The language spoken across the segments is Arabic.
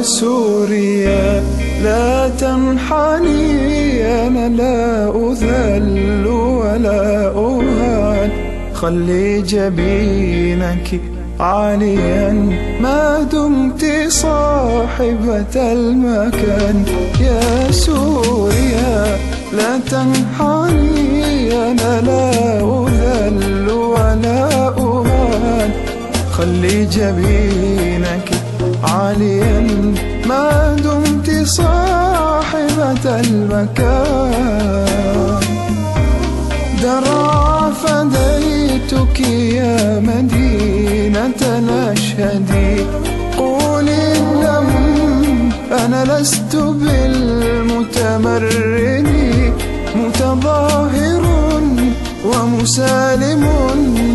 سوريا لا تنحني، أنا لا أذل ولا أهان. خلي جبينك عاليا ما دمت صاحبة المكان. يا سوريا لا تنحني، أنا لا أذل ولا أهان. خلي جبينك عاليا ما دمت صاحبة المكان. درع فديتك يا مدينة نشهدي، قولي لم أنا لست بالمتمرد، متظاهر ومسالم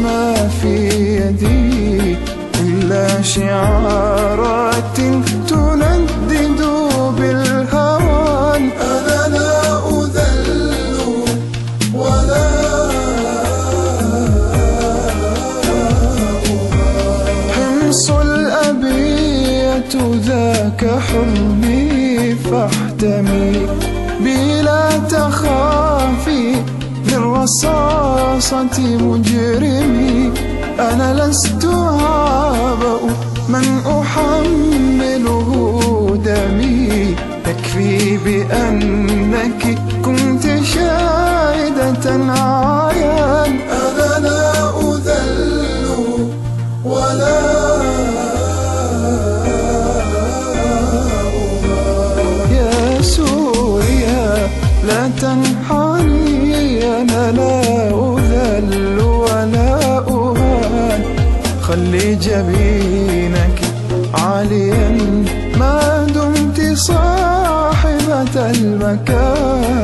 ما في يدي إلا شعارات تندد بالهوان. أنا لا أذل ولا حمص الأبية ذاك حلمي، فاحتمي بلا تخافي من رصاصة مجرمي. أنا لست هابأ من أحمله دمي، يكفي بأنك كنت شاهدة عيان. أنا لا أذل ولا يا سوريا لا تنحني، أنا لا أذل ولا أهان. خلي جبينك عاليا ما دمت صاحبة المكان.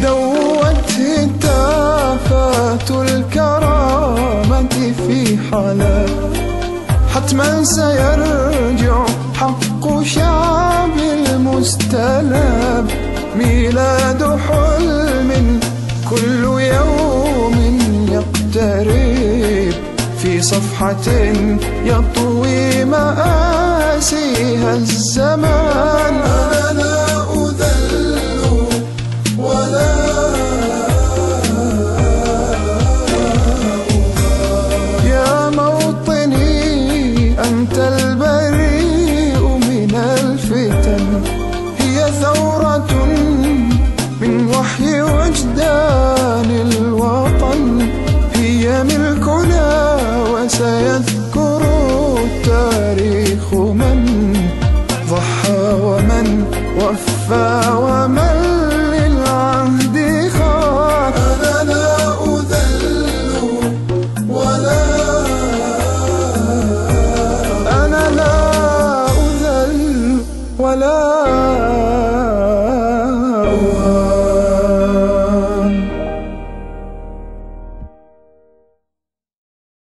دوت هتافات الكرامة في حلا، حتما سيرجع حق شعب المستلب. ميلاد حلم كل يوم يقترب، في صفحة يطوي مآسيها الزمان. أنا لا أذل ولا يا موطني أنت البريء من الفتن، هي ثورة من وحي وجدان الوطن. هي ملكنا وسيذكر التاريخ من ضحى ومن وفى ومن للعهد خان. أنا لا أذل ولا أنا لا أذل ولا